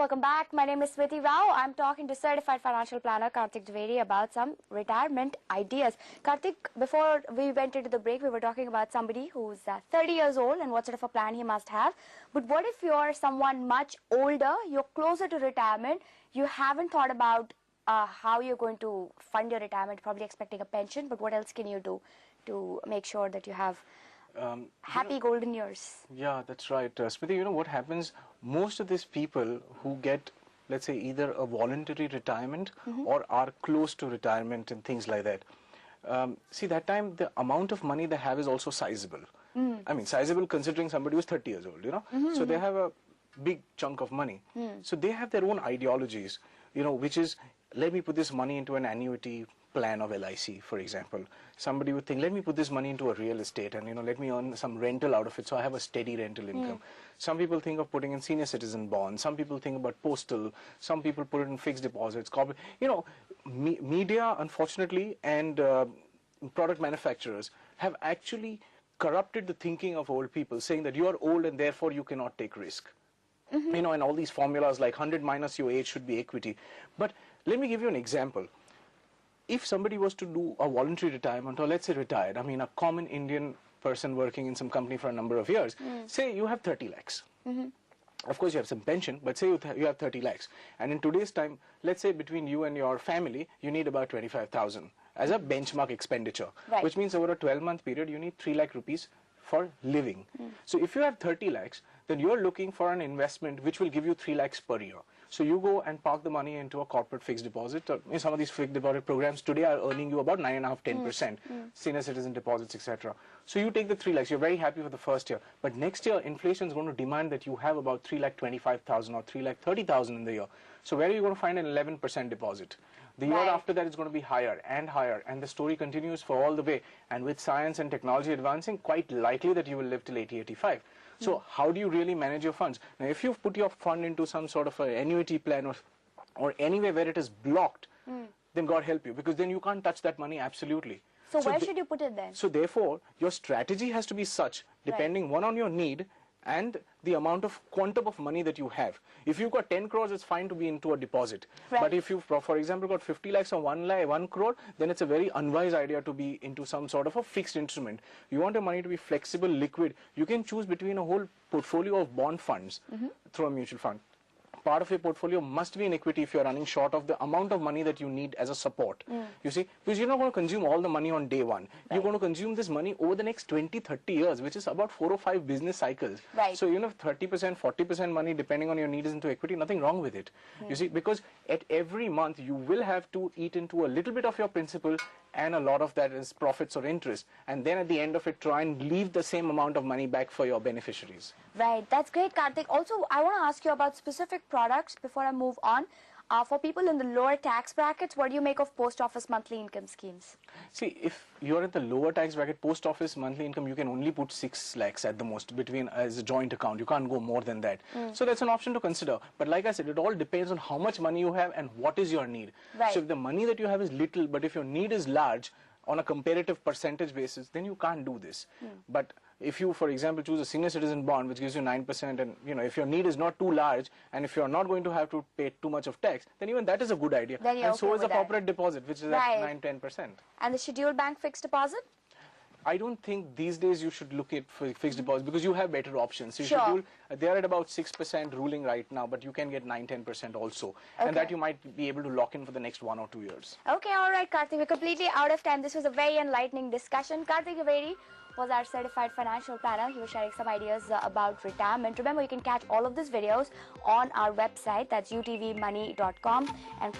Welcome back. My name is Smriti Rao. I'm talking to Certified Financial Planner Karthik Dwivedi about some retirement ideas. Karthik, before we went into the break, we were talking about somebody who's 30 years old and what sort of a plan he must have. But what if you're someone much older, you're closer to retirement, you haven't thought about how you're going to fund your retirement, probably expecting a pension, but what else can you do to make sure that you have happy golden years? Yeah, that's right. Smriti, you know what happens? Most of these people who get, let's say, either a voluntary retirement or are close to retirement and things like that. See, that time the amount of money they have is also sizable. I mean, sizable considering somebody who's 30 years old, you know. So they have a big chunk of money. So they have their own ideologies, you know, which is, let me put this money into an annuity plan of LIC, for example. Somebody would think, let me put this money into a real estate and, you know, let me earn some rental out of it so I have a steady rental income. Some people think of putting in senior citizen bonds. Some people think about postal. Some people put it in fixed deposits, corporate. You know, media, unfortunately, and product manufacturers have actually corrupted the thinking of old people, saying that you are old and therefore you cannot take risk. You know, and all these formulas like 100 minus your age should be equity. But let me give you an example. If somebody was to do a voluntary retirement, or let's say retired, I mean a common Indian person working in some company for a number of years, say you have 30 lakhs. Of course you have some pension, but say you have 30 lakhs. And in today's time, let's say between you and your family, you need about 25,000 as a benchmark expenditure, which means over a 12-month period, you need 3 lakh rupees for living. So if you have 30 lakhs, then you're looking for an investment which will give you 3 lakhs per year. So you go and park the money into a corporate fixed deposit. Some of these fixed deposit programs today are earning you about 9.5–10%, senior citizen deposits, etc. So you take the 3 lakhs, you're very happy for the first year. But next year, inflation is going to demand that you have about 3,25,000 or 3,30,000 in the year. So where are you going to find an 11% deposit? The year after that, it's going to be higher, and the story continues for all the way. And with science and technology advancing, quite likely that you will live till 80, 85. So how do you really manage your funds? Now, if you've put your fund into some sort of an annuity plan or anywhere where it is blocked, then God help you, because then you can't touch that money absolutely. So where should you put it then? So therefore, your strategy has to be such, depending one on your need and the amount of quantum of money that you have. If you've got 10 crores, it's fine to be into a deposit. But if you've, for example, got 50 lakhs or 1 crore, then it's a very unwise idea to be into some sort of a fixed instrument. You want your money to be flexible, liquid. You can choose between a whole portfolio of bond funds through a mutual fund. Part of your portfolio must be in equity if you're running short of the amount of money that you need as a support. You see, because you're not going to consume all the money on day one. You're going to consume this money over the next 20, 30 years, which is about 4 or 5 business cycles. So, you know, 30%, 40% money, depending on your need, is into equity, nothing wrong with it. You see, because at every month, you will have to eat into a little bit of your principal, and a lot of that is profits or interest. And then at the end of it, try and leave the same amount of money back for your beneficiaries. Right, that's great, Karthik. Also, I want to ask you about specific products before I move on. For people in the lower tax brackets, what do you make of post office monthly income schemes? See, if you're at the lower tax bracket, post office monthly income, you can only put 6 lakhs at the most between as a joint account. You can't go more than that. So that's an option to consider. But like I said, it all depends on how much money you have and what is your need. So if the money that you have is little, but if your need is large on a comparative percentage basis, then you can't do this. But if you, for example, choose a senior citizen bond, which gives you 9%, and, you know, if your need is not too large, and if you're not going to have to pay too much of tax, then even that is a good idea. And so is a corporate deposit, which is at 9–10%. And the scheduled bank fixed deposit? I don't think these days you should look at fixed deposit, because you have better options. So they're at about 6% ruling right now, but you can get 9–10% also. And that you might be able to lock in for the next 1 or 2 years. Okay, all right, Karthik, we're completely out of time. This was a very enlightening discussion. Karthik Dwivedi was our certified financial planner. He was sharing some ideas about retirement. Remember, you can catch all of these videos on our website. That's utvmoney.com. And